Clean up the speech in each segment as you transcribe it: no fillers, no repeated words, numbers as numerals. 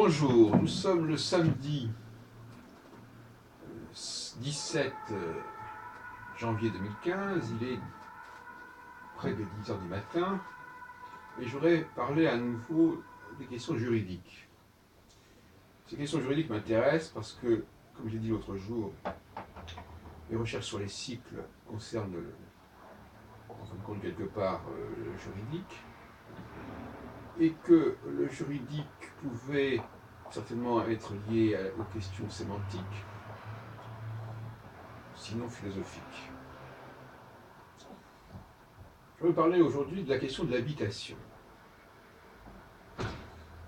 Bonjour, nous sommes le samedi 17 janvier 2015, il est près de 10 heures du matin, et je voudrais parler à nouveau des questions juridiques. Ces questions juridiques m'intéressent parce que, comme j'ai dit l'autre jour, mes recherches sur les cycles concernent, en fin de compte, quelque part, le juridique, et que le juridique pouvait certainement être lié aux questions sémantiques, sinon philosophiques. Je vais parler aujourd'hui de la question de l'habitation.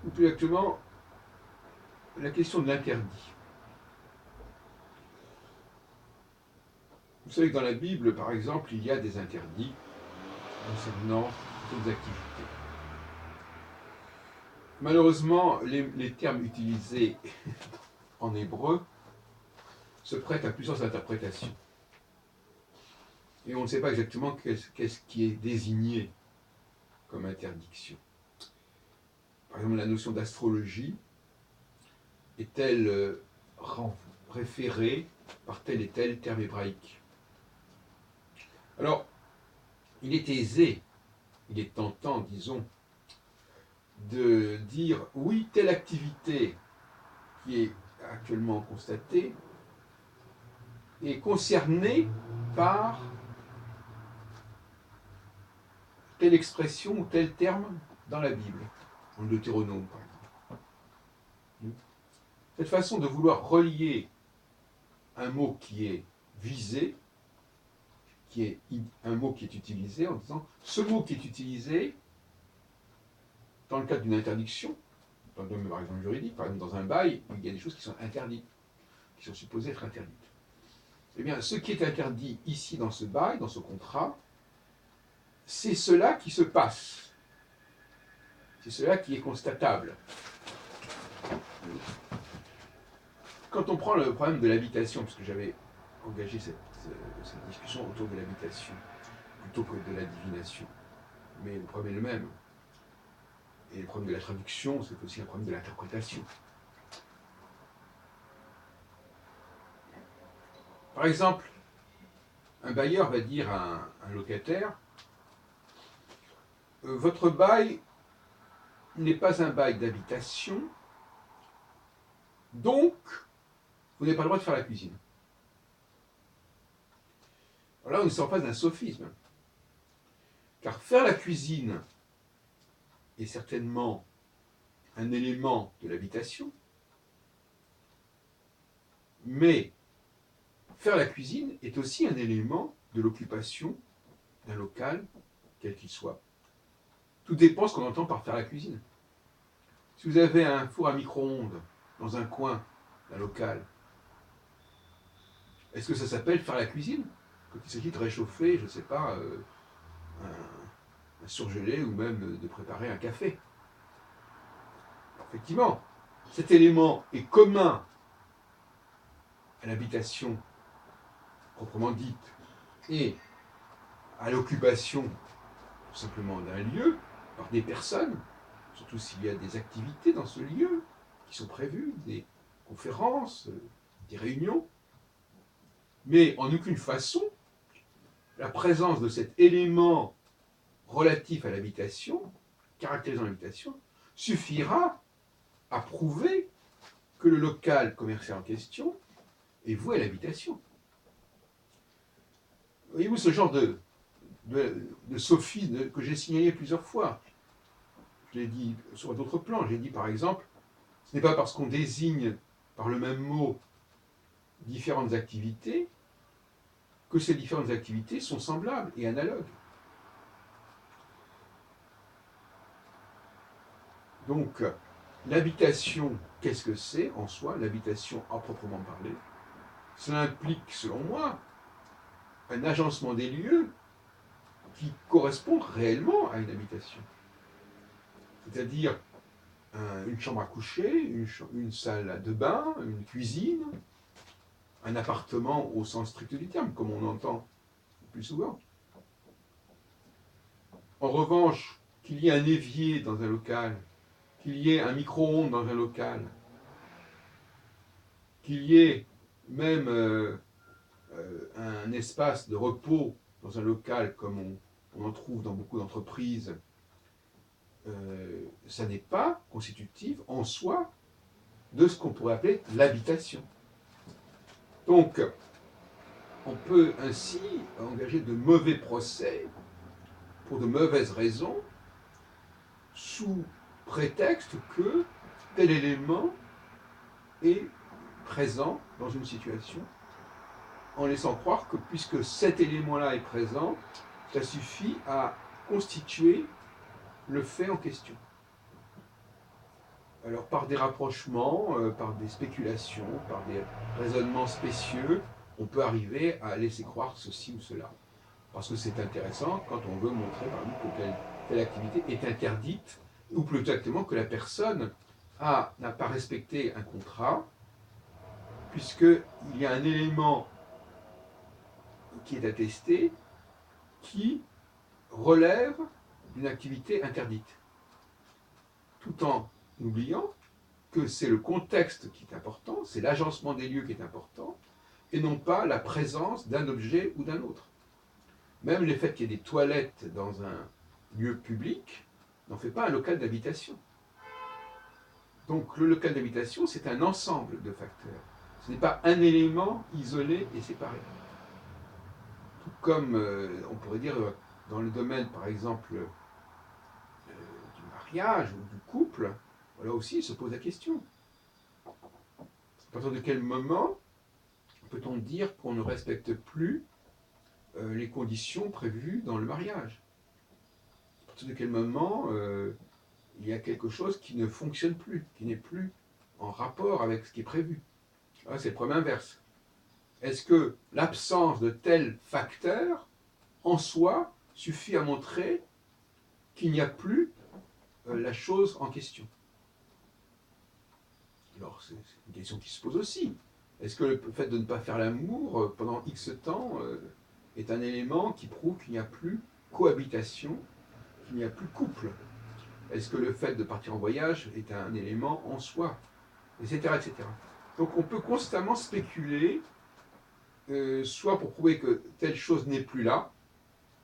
Ou plus exactement, la question de l'interdit. Vous savez que dans la Bible, par exemple, il y a des interdits concernant certaines activités. Malheureusement, les termes utilisés en hébreu se prêtent à plusieurs interprétations. Et on ne sait pas exactement qu'est-ce qui est désigné comme interdiction. Par exemple, la notion d'astrologie est-elle référée par tel et tel terme hébraïque? Alors, il est aisé, il est tentant, disons, de dire oui, telle activité qui est actuellement constatée est concernée par telle expression ou tel terme dans la Bible, en Deutéronome par exemple. Cette façon de vouloir relier un mot qui est visé, qui est un mot qui est utilisé, en disant ce mot qui est utilisé dans le cadre d'une interdiction, dans le domaine par exemple juridique, par exemple dans un bail, il y a des choses qui sont interdites, qui sont supposées être interdites. Eh bien, ce qui est interdit ici dans ce bail, dans ce contrat, c'est cela qui se passe. C'est cela qui est constatable. Quand on prend le problème de l'habitation, parce que j'avais engagé cette discussion autour de l'habitation, plutôt que de la divination, mais le problème est le même. Et le problème de la traduction, c'est aussi un problème de l'interprétation. Par exemple, un bailleur va dire à un locataire « Votre bail n'est pas un bail d'habitation, donc vous n'avez pas le droit de faire la cuisine. » Alors là, on est en face d'un sophisme. Car faire la cuisine est certainement un élément de l'habitation, mais faire la cuisine est aussi un élément de l'occupation d'un local, quel qu'il soit. Tout dépend de ce qu'on entend par faire la cuisine. Si vous avez un four à micro-ondes dans un coin d'un local, est-ce que ça s'appelle faire la cuisine? Quand il s'agit de réchauffer, je ne sais pas, un surgelé ou même de préparer un café. Effectivement, cet élément est commun à l'habitation proprement dite et à l'occupation tout simplement d'un lieu par des personnes, surtout s'il y a des activités dans ce lieu qui sont prévues, des conférences, des réunions. Mais en aucune façon, la présence de cet élément relatif à l'habitation, caractérisant l'habitation, suffira à prouver que le local commercial en question est voué à l'habitation. Voyez-vous ce genre de sophisme que j'ai signalé plusieurs fois. Je l'ai dit sur d'autres plans. J'ai dit par exemple, ce n'est pas parce qu'on désigne par le même mot différentes activités que ces différentes activités sont semblables et analogues. Donc, l'habitation, qu'est-ce que c'est en soi, l'habitation à proprement parler? Cela implique, selon moi, un agencement des lieux qui correspond réellement à une habitation. C'est-à-dire une chambre à coucher, une salle de bain, une cuisine, un appartement au sens strict du terme, comme on entend le plus souvent. En revanche, qu'il y ait un évier dans un local qu'il y ait un micro-ondes dans un local, qu'il y ait même un espace de repos dans un local comme on en trouve dans beaucoup d'entreprises, ça n'est pas constitutif en soi de ce qu'on pourrait appeler l'habitation. Donc, on peut ainsi engager de mauvais procès pour de mauvaises raisons sous prétexte que tel élément est présent dans une situation, en laissant croire que puisque cet élément-là est présent, ça suffit à constituer le fait en question. Alors par des rapprochements, par des spéculations, par des raisonnements spécieux, on peut arriver à laisser croire ceci ou cela. Parce que c'est intéressant quand on veut montrer par exemple que telle activité est interdite, ou plus exactement que la personne n'a pas respecté un contrat, puisqu'il y a un élément qui est attesté qui relève d'une activité interdite. Tout en oubliant que c'est le contexte qui est important, c'est l'agencement des lieux qui est important, et non pas la présence d'un objet ou d'un autre. Même le fait qu'il y ait des toilettes dans un lieu public n'en fait pas un local d'habitation. Donc le local d'habitation, c'est un ensemble de facteurs. Ce n'est pas un élément isolé et séparé. Tout comme on pourrait dire dans le domaine, par exemple, du mariage ou du couple, là aussi il se pose la question. À partir de quel moment peut-on dire qu'on ne respecte plus les conditions prévues dans le mariage? À partir de quel moment il y a quelque chose qui ne fonctionne plus, qui n'est plus en rapport avec ce qui est prévu? Là, c'est le problème inverse. Est-ce que l'absence de tel facteur, en soi, suffit à montrer qu'il n'y a plus la chose en question? Alors, c'est une question qui se pose aussi. Est-ce que le fait de ne pas faire l'amour pendant X temps est un élément qui prouve qu'il n'y a plus cohabitation, qu'il n'y a plus couple? Est-ce que le fait de partir en voyage est un élément en soi? Etc. etc. Donc on peut constamment spéculer, soit pour prouver que telle chose n'est plus là,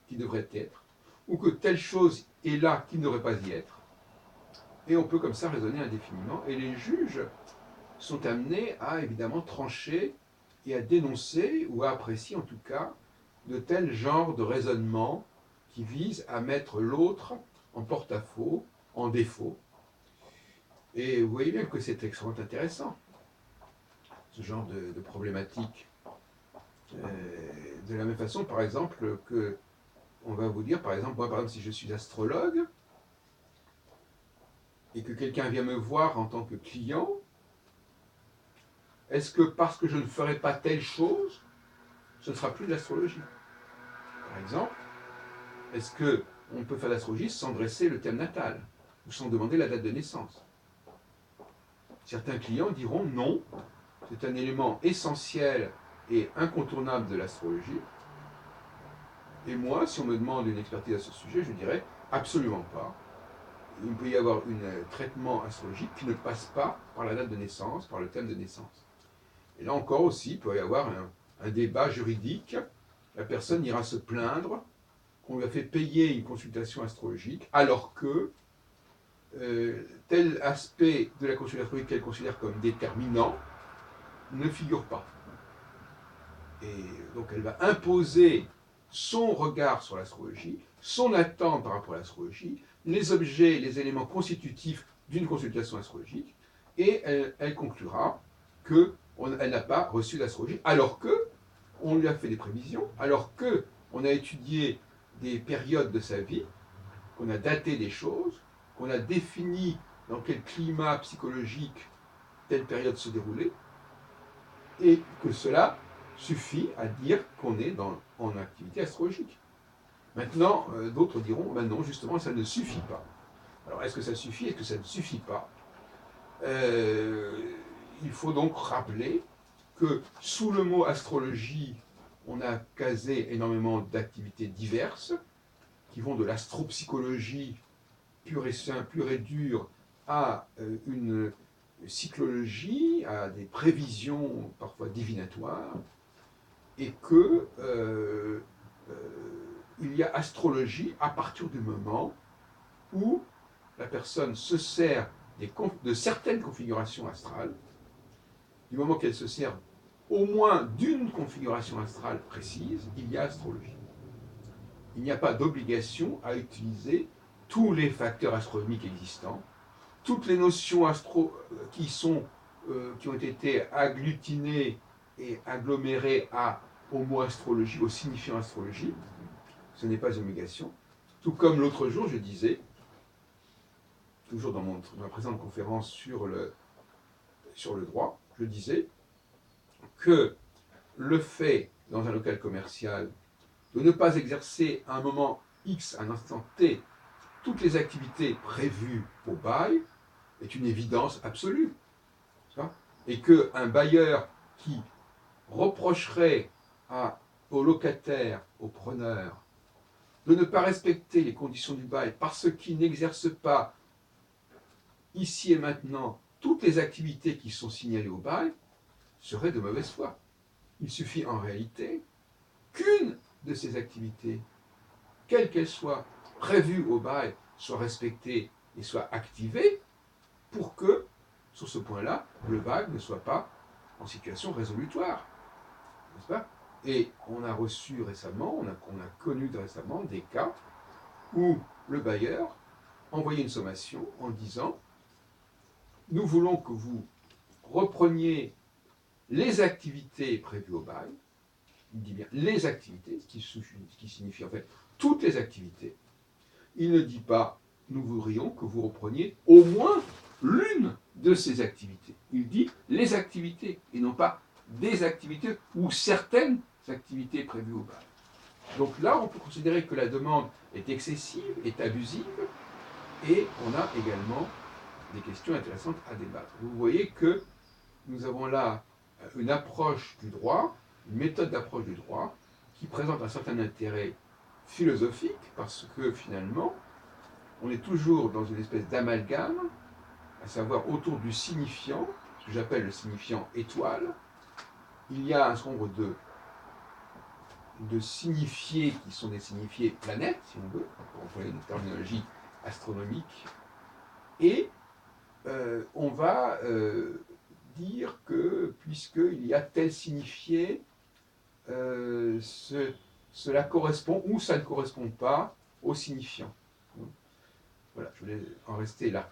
qui devrait être, ou que telle chose est là, qui ne devrait pas y être. Et on peut comme ça raisonner indéfiniment. Et les juges sont amenés à évidemment trancher et à dénoncer, ou à apprécier en tout cas, de tels genres de raisonnements qui visent à mettre l'autre en porte-à-faux, en défaut. Et vous voyez bien que c'est extrêmement intéressant, ce genre de problématique. De la même façon, par exemple, que on va vous dire, par exemple, moi, par exemple, si je suis astrologue, et que quelqu'un vient me voir en tant que client, est-ce que parce que je ne ferai pas telle chose, ce ne sera plus de l'astrologie? Par exemple, est-ce qu'on peut faire de l'astrologie sans dresser le thème natal, ou sans demander la date de naissance? Certains clients diront non, c'est un élément essentiel et incontournable de l'astrologie. Et moi, si on me demande une expertise à ce sujet, je dirais absolument pas. Il peut y avoir un traitement astrologique qui ne passe pas par la date de naissance, par le thème de naissance. Et là encore aussi, il peut y avoir un débat juridique. La personne ira se plaindre qu'on lui a fait payer une consultation astrologique, alors que tel aspect de la consultation astrologique qu'elle considère comme déterminant ne figure pas. Et donc elle va imposer son regard sur l'astrologie, son attente par rapport à l'astrologie, les objets, les éléments constitutifs d'une consultation astrologique, et elle conclura qu'elle n'a pas reçu l'astrologie, alors qu'on lui a fait des prévisions, alors qu'on a étudié des périodes de sa vie, qu'on a daté des choses, qu'on a défini dans quel climat psychologique telle période se déroulait, et que cela suffit à dire qu'on est en activité astrologique. Maintenant, d'autres diront, ben non, justement, ça ne suffit pas. Alors, est-ce que ça suffit? Est-ce que ça ne suffit pas? Il faut donc rappeler que sous le mot astrologie, on a casé énormément d'activités diverses, qui vont de l'astropsychologie pure et simple, pure et dure, à une cyclologie, à des prévisions parfois divinatoires, et que il y a astrologie à partir du moment où la personne se sert de certaines configurations astrales, du moment qu'elle se sert au moins d'une configuration astrale précise, il y a astrologie. Il n'y a pas d'obligation à utiliser tous les facteurs astronomiques existants, toutes les notions qui ont été agglutinées et agglomérées au mot astrologie, au signifiant astrologie. Ce n'est pas une obligation. Tout comme l'autre jour, je disais, toujours dans ma présente conférence sur le droit, je disais que le fait, dans un local commercial, de ne pas exercer à un moment X, à un instant T, toutes les activités prévues au bail est une évidence absolue. Et qu'un bailleur qui reprocherait au locataire, au preneur, de ne pas respecter les conditions du bail parce qu'il n'exerce pas ici et maintenant toutes les activités qui sont signalées au bail, serait de mauvaise foi. Il suffit en réalité qu'une de ces activités, quelle qu'elle soit, prévue au bail, soit respectée et soit activée pour que, sur ce point-là, le bail ne soit pas en situation résolutoire. N'est-ce pas? Et on a reçu récemment, on a connu récemment des cas où le bailleur envoyait une sommation en disant « Nous voulons que vous repreniez les activités prévues au bail », il dit bien les activités, ce qui signifie en fait toutes les activités. Il ne dit pas « Nous voudrions que vous repreniez au moins l'une de ces activités ». Il dit les activités, et non pas des activités ou certaines activités prévues au bail. Donc là, on peut considérer que la demande est excessive, est abusive, et on a également des questions intéressantes à débattre. Vous voyez que nous avons là une approche du droit, une méthode d'approche du droit, qui présente un certain intérêt philosophique, parce que finalement, on est toujours dans une espèce d'amalgame, à savoir autour du signifiant, ce que j'appelle le signifiant étoile. Il y a un certain nombre de signifiés qui sont des signifiés planètes, si on veut, pour employer une terminologie astronomique, et on va dire que, puisqu'il y a tel signifié, cela correspond ou ça ne correspond pas au signifiant. Voilà, je voulais en rester là.